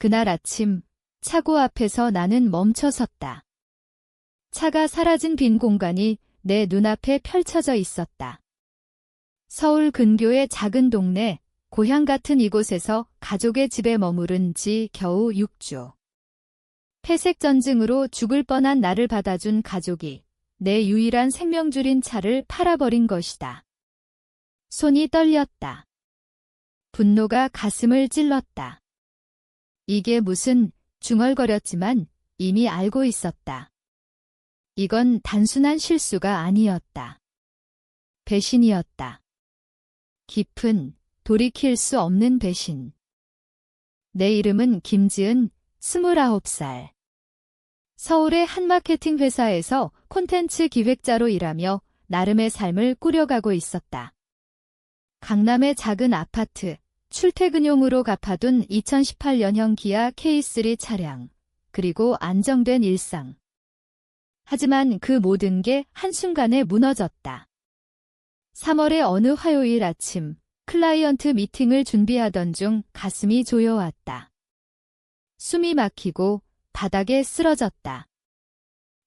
그날 아침 차고 앞에서 나는 멈춰 섰다. 차가 사라진 빈 공간이 내 눈앞에 펼쳐져 있었다. 서울 근교의 작은 동네, 고향 같은 이곳에서 가족의 집에 머무른 지 겨우 6주. 폐색전증으로 죽을 뻔한 나를 받아준 가족이 내 유일한 생명줄인 차를 팔아버린 것이다. 손이 떨렸다. 분노가 가슴을 찔렀다. 이게 무슨, 중얼거렸지만 이미 알고 있었다. 이건 단순한 실수가 아니었다. 배신이었다. 깊은, 돌이킬 수 없는 배신. 내 이름은 김지은, 29살. 서울의 한 마케팅 회사에서 콘텐츠 기획자로 일하며 나름의 삶을 꾸려가고 있었다. 강남의 작은 아파트, 출퇴근용으로 갚아둔 2018년형 기아 K3 차량, 그리고 안정된 일상. 하지만 그 모든 게 한순간에 무너졌다. 3월의 어느 화요일 아침, 클라이언트 미팅을 준비하던 중 가슴이 조여왔다. 숨이 막히고 바닥에 쓰러졌다.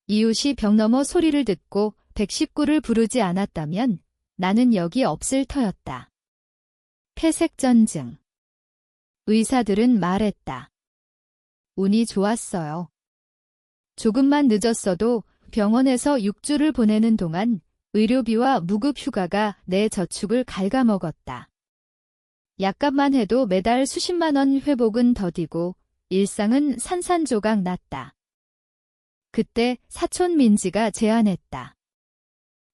이웃이 벽 너머 소리를 듣고 119를 부르지 않았다면 나는 여기 없을 터였다. 폐색전증. 의사들은 말했다. 운이 좋았어요. 조금만 늦었어도 병원에서 6주를 보내는 동안 의료비와 무급 휴가가 내 저축을 갉아먹었다. 약값만 해도 매달 수십만 원 회복은 더디고 일상은 산산조각 났다. 그때 사촌 민지가 제안했다.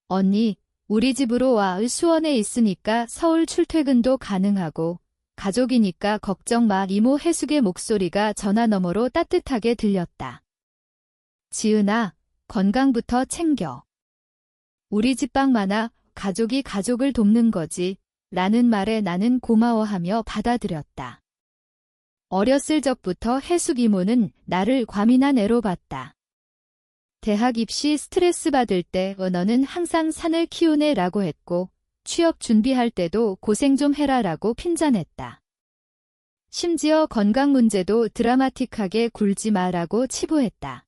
언니, 우리 집으로 와. 수원에 있으니까 서울 출퇴근도 가능하고 가족이니까 걱정 마. 이모 해숙의 목소리가 전화 너머로 따뜻하게 들렸다. 지은아, 건강부터 챙겨. 우리 집방 많아 가족이 가족을 돕는 거지. 라는 말에 나는 고마워하며 받아들였다. 어렸을 적부터 해숙 이모는 나를 과민한 애로 봤다. 대학 입시 스트레스 받을 때 너는 항상 산을 키우네 라고 했고 취업 준비할 때도 고생 좀 해라 라고 핀잔했다. 심지어 건강 문제도 드라마틱하게 굴지 마라고 치부했다.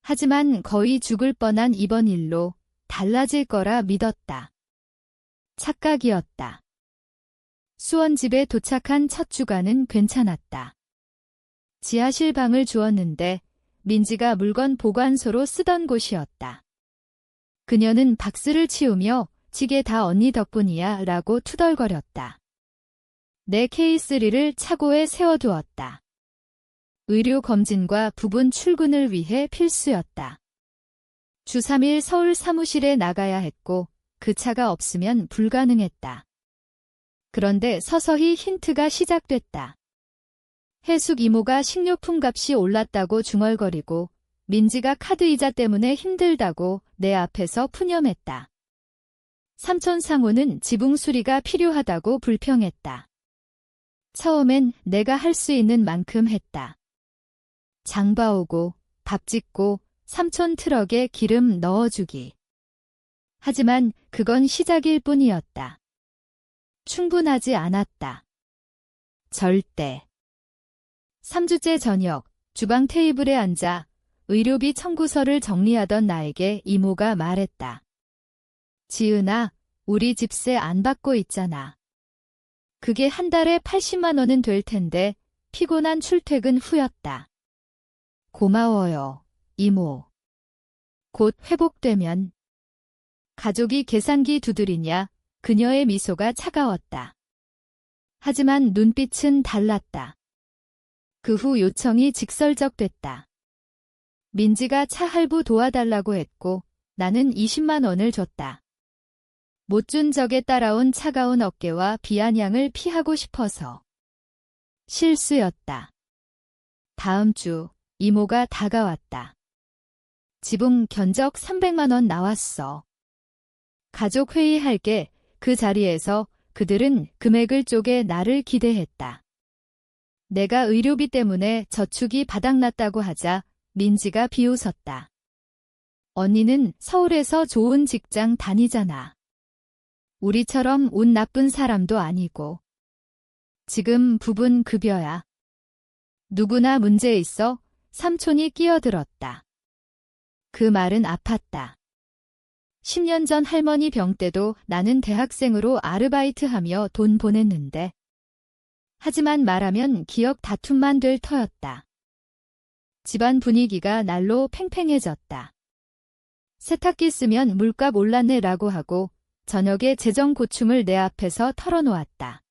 하지만 거의 죽을 뻔한 이번 일로 달라질 거라 믿었다. 착각이었다. 수원집에 도착한 첫 주간은 괜찮았다. 지하실 방을 주었는데 민지가 물건 보관소로 쓰던 곳이었다. 그녀는 박스를 치우며 지게 다 언니 덕분이야 라고 투덜거렸다. 내 K3를 차고에 세워두었다. 의료 검진과 부분 출근을 위해 필수였다. 주 3일 서울 사무실에 나가야 했고 그 차가 없으면 불가능했다. 그런데 서서히 힌트가 시작됐다. 해숙 이모가 식료품 값이 올랐다고 중얼거리고 민지가 카드 이자 때문에 힘들다고 내 앞에서 푸념했다. 삼촌 상우는 지붕 수리가 필요하다고 불평했다. 처음엔 내가 할 수 있는 만큼 했다. 장 봐오고 밥 짓고 삼촌 트럭에 기름 넣어주기. 하지만 그건 시작일 뿐이었다. 충분하지 않았다. 절대. 3주째 저녁, 주방 테이블에 앉아 의료비 청구서를 정리하던 나에게 이모가 말했다. 지은아, 우리 집세 안 받고 있잖아. 그게 한 달에 80만 원은 될 텐데 피곤한 출퇴근 후였다. 고마워요, 이모. 곧 회복되면. 가족이 계산기 두드리냐 그녀의 미소가 차가웠다. 하지만 눈빛은 달랐다. 그 후 요청이 직설적됐다. 민지가 차 할부 도와달라고 했고 나는 20만 원을 줬다. 못 준 적에 따라온 차가운 어깨와 비아냥을 피하고 싶어서. 실수였다. 다음 주 이모가 다가왔다. 지붕 견적 300만 원 나왔어. 가족 회의할게. 그 자리에서 그들은 금액을 쪼개 나를 기대했다. 내가 의료비 때문에 저축이 바닥났다고 하자 민지가 비웃었다. 언니는 서울에서 좋은 직장 다니잖아. 우리처럼 운 나쁜 사람도 아니고. 지금 부분 급여야. 누구나 문제 있어. 삼촌이 끼어들었다. 그 말은 아팠다. 10년 전 할머니 병 때도 나는 대학생으로 아르바이트하며 돈 보냈는데. 하지만 말하면 기억 다툼만 될 터였다. 집안 분위기가 날로 팽팽해졌다. 세탁기 쓰면 물값 올랐네 라고 하고 저녁에 재정 고충을 내 앞에서 털어놓았다.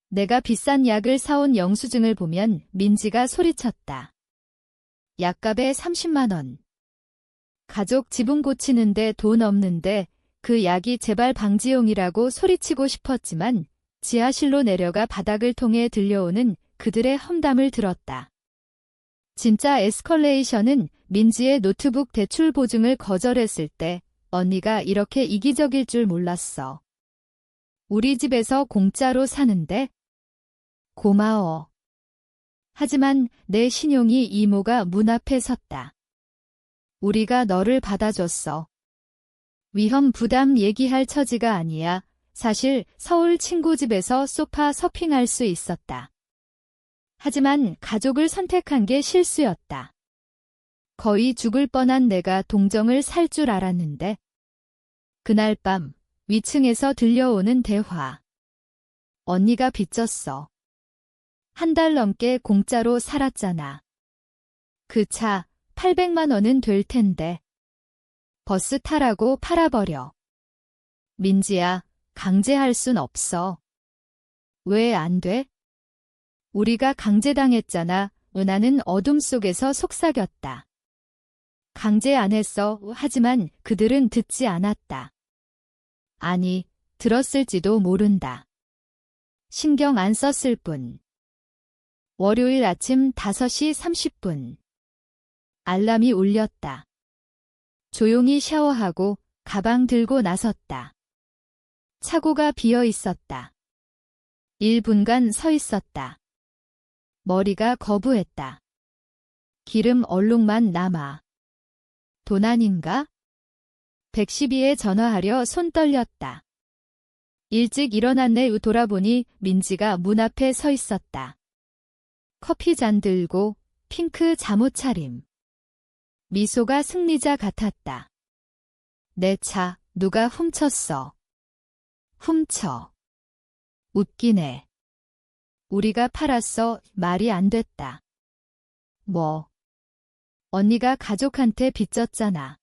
내가 비싼 약을 사온 영수증을 보면 민지가 소리쳤다. 약값에 30만 원. 가족 지붕 고치는데 돈 없는데 그 약이 재발 방지용이라고 소리치고 싶었지만 지하실로 내려가 바닥을 통해 들려오는 그들의 험담을 들었다. 진짜 에스컬레이션은 민지의 노트북 대출 보증을 거절했을 때 언니가 이렇게 이기적일 줄 몰랐어. 우리 집에서 공짜로 사는데? 고마워. 하지만 내 신용이 이모가 문 앞에 섰다. 우리가 너를 받아줬어. 위험 부담 얘기할 처지가 아니야. 사실 서울 친구 집에서 소파 서핑할 수 있었다. 하지만 가족을 선택한 게 실수였다. 거의 죽을 뻔한 내가 동정을 살 줄 알았는데. 그날 밤 위층에서 들려오는 대화. 언니가 빚졌어. 한 달 넘게 공짜로 살았잖아. 그 차 800만 원은 될 텐데. 버스 타라고 팔아버려. 민지야, 강제할 순 없어. 왜 안 돼? 우리가 강제당했잖아. 은하는 어둠 속에서 속삭였다. 강제 안 했어. 하지만 그들은 듣지 않았다. 아니, 들었을지도 모른다. 신경 안 썼을 뿐. 월요일 아침 5시 30분. 알람이 울렸다. 조용히 샤워하고 가방 들고 나섰다. 차고가 비어 있었다. 1분간 서 있었다. 머리가 거부했다. 기름 얼룩만 남아. 돈 아닌가? 112에 전화하려 손 떨렸다. 일찍 일어났네. 돌아보니 민지가 문 앞에 서 있었다. 커피 잔 들고 핑크 잠옷 차림. 미소가 승리자 같았다. 내 차 누가 훔쳤어. 훔쳐. 웃기네. 우리가 팔았어. 말이 안 됐다. 뭐? 언니가 가족한테 빚졌잖아.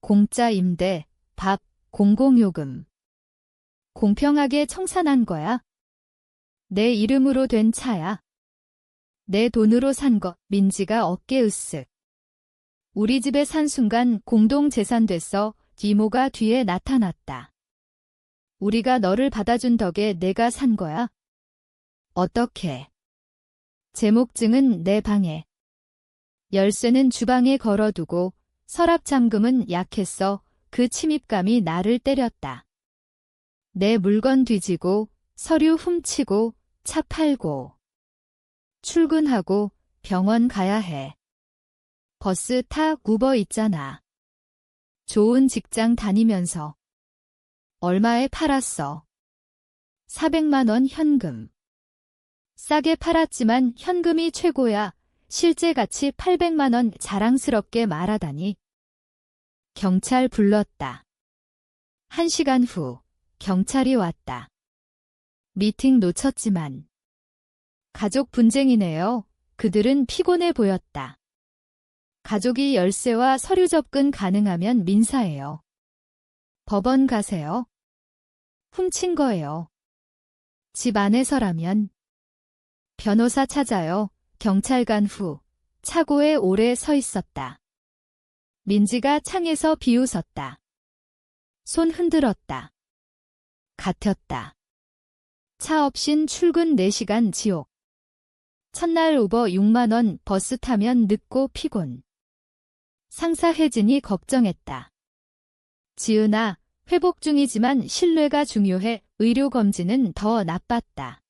공짜 임대, 밥, 공공요금. 공평하게 청산한 거야. 내 이름으로 된 차야. 내 돈으로 산 거. 민지가 어깨 으쓱. 우리 집에 산 순간 공동재산 됐어. 이모가 뒤에 나타났다. 우리가 너를 받아준 덕에 내가 산 거야. 어떻게? 제목증은 내 방에. 열쇠는 주방에 걸어두고 서랍 잠금은 약했어. 그 침입감이 나를 때렸다. 내 물건 뒤지고 서류 훔치고 차 팔고 출근하고 병원 가야 해. 버스 타 우버 있잖아. 좋은 직장 다니면서. 얼마에 팔았어? 400만 원 현금. 싸게 팔았지만 현금이 최고야. 실제 가치 800만 원 자랑스럽게 말하다니. 경찰 불렀다. 1시간 후 경찰이 왔다. 미팅 놓쳤지만. 가족 분쟁이네요. 그들은 피곤해 보였다. 가족이 열쇠와 서류 접근 가능하면 민사예요. 법원 가세요. 훔친 거예요. 집 안에서라면. 변호사 찾아요. 경찰관 후 차고에 오래 서 있었다. 민지가 창에서 비웃었다. 손 흔들었다. 같았다. 차 없인 출근 4시간 지옥. 첫날 우버 6만 원. 버스 타면 늦고 피곤. 상사 혜진이 걱정했다. 지은아, 회복 중이지만 신뢰가 중요해. 의료검진은 더 나빴다.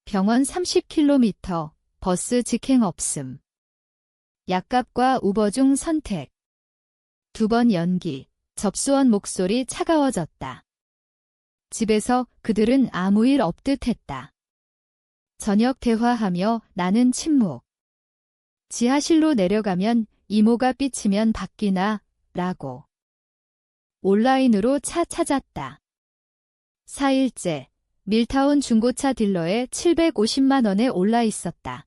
병원 30km, 버스 직행 없음. 약값과 우버 중 선택. 2번 연기, 접수원 목소리 차가워졌다. 집에서 그들은 아무 일 없듯 했다. 저녁 대화하며 나는 침묵. 지하실로 내려가면 이모가 삐치면 바뀌나 라고. 온라인으로 차 찾았다. 4일째 밀타운 중고차 딜러에 750만 원에 올라 있었다.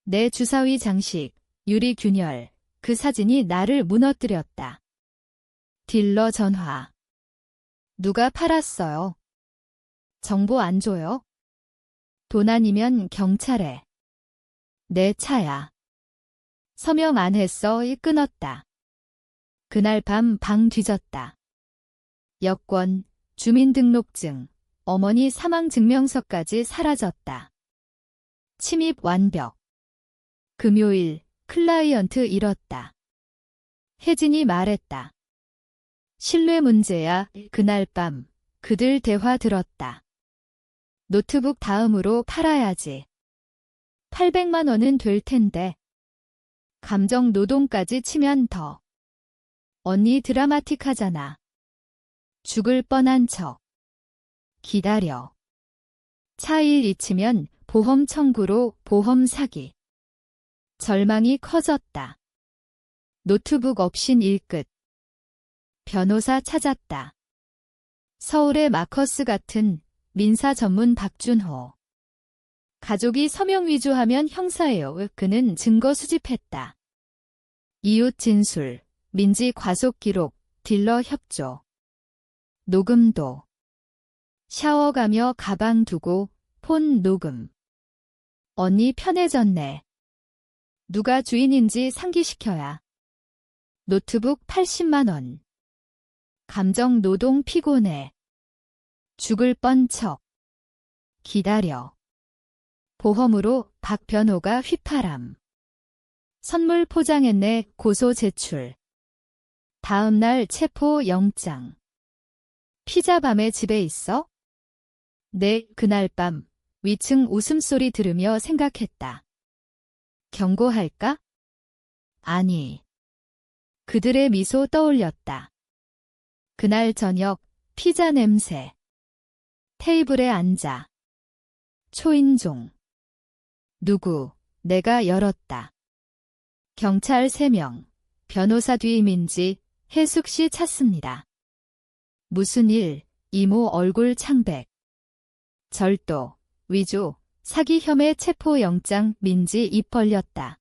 내 주사위 장식, 유리 균열, 그 사진이 나를 무너뜨렸다. 딜러 전화. 누가 팔았어요? 정보 안 줘요? 돈 아니면 경찰에. 내 차야. 서명 안 했어. 끊었다. 그날 밤 방 뒤졌다. 여권, 주민등록증, 어머니 사망증명서까지 사라졌다. 침입 완벽. 금요일 클라이언트 잃었다. 혜진이 말했다. 신뢰 문제야. 그날 밤 그들 대화 들었다. 노트북 다음으로 팔아야지. 800만 원은 될 텐데. 감정 노동까지 치면 더. 언니 드라마틱하잖아. 죽을 뻔한 척. 기다려. 차일 잊히면 보험 청구로 보험 사기. 절망이 커졌다. 노트북 없인 일끝. 변호사 찾았다. 서울의 마커스 같은 민사 전문 박준호. 가족이 서명 위조하면 형사예요. 그는 증거 수집했다. 이웃 진술, 민지 과속 기록, 딜러 협조. 녹음도. 샤워 가며 가방 두고 폰 녹음. 언니 편해졌네. 누가 주인인지 상기시켜야. 노트북 80만 원. 감정 노동 피곤해. 죽을 뻔 척. 기다려. 보험으로 박 변호가 휘파람. 선물 포장했네. 고소 제출. 다음 날 체포 영장. 피자 밤에 집에 있어? 네, 그날 밤 위층 웃음소리 들으며 생각했다. 경고할까? 아니. 그들의 미소 떠올렸다. 그날 저녁 피자 냄새. 테이블에 앉아. 초인종. 누구? 내가 열었다. 경찰 3명. 변호사 뒤 민지, 혜숙 씨 찾습니다. 무슨 일? 이모 얼굴 창백. 절도, 위조, 사기 혐의 체포 영장. 민지 입 벌렸다.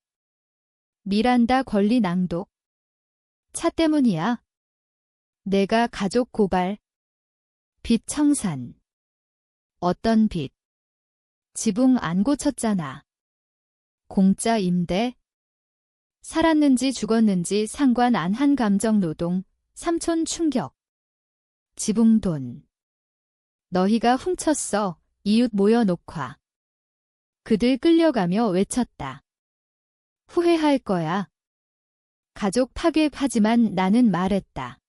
미란다 권리 낭독. 차 때문이야. 내가 가족 고발. 빚 청산. 어떤 빚? 지붕 안 고쳤잖아. 공짜 임대? 살았는지 죽었는지 상관 안 한 감정노동. 삼촌 충격. 지붕 돈. 너희가 훔쳤어. 이웃 모여 녹화. 그들 끌려가며 외쳤다. 후회할 거야. 가족 파괴하지만 나는 말했다.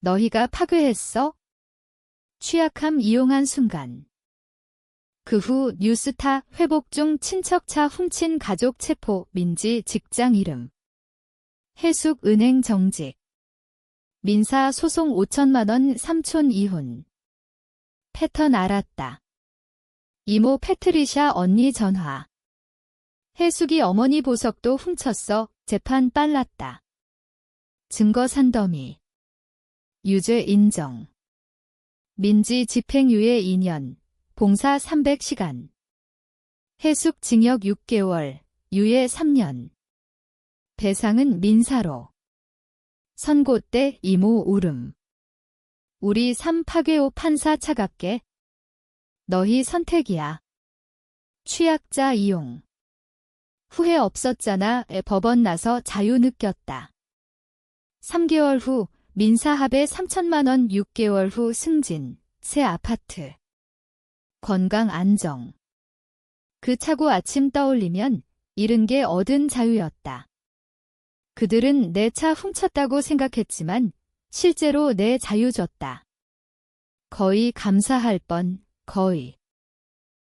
너희가 파괴했어? 취약함 이용한 순간. 그 후 뉴스타 회복 중 친척 차 훔친 가족 체포. 민지 직장 이름. 혜숙 은행 정직. 민사 소송 5천만 원. 삼촌 이혼. 패턴 알았다. 이모 패트리샤 언니 전화. 혜숙이 어머니 보석도 훔쳤어. 재판 빨랐다. 증거 산더미. 유죄 인정. 민지 집행유예 2년. 봉사 300시간. 혜숙 징역 6개월. 유예 3년. 배상은 민사로. 선고 때 이모 울음. 우리 삶 파괴오 판사 차갑게. 너희 선택이야. 취약자 이용. 후회 없었잖아. 법원 나서 자유 느꼈다. 3개월 후 민사합의 3천만 원. 6개월 후 승진. 새 아파트. 건강 안정. 그 차고 아침 떠올리면 잃은 게 얻은 자유였다. 그들은 내 차 훔쳤다고 생각했지만 실제로 내 자유 줬다. 거의 감사할 뻔. 거의.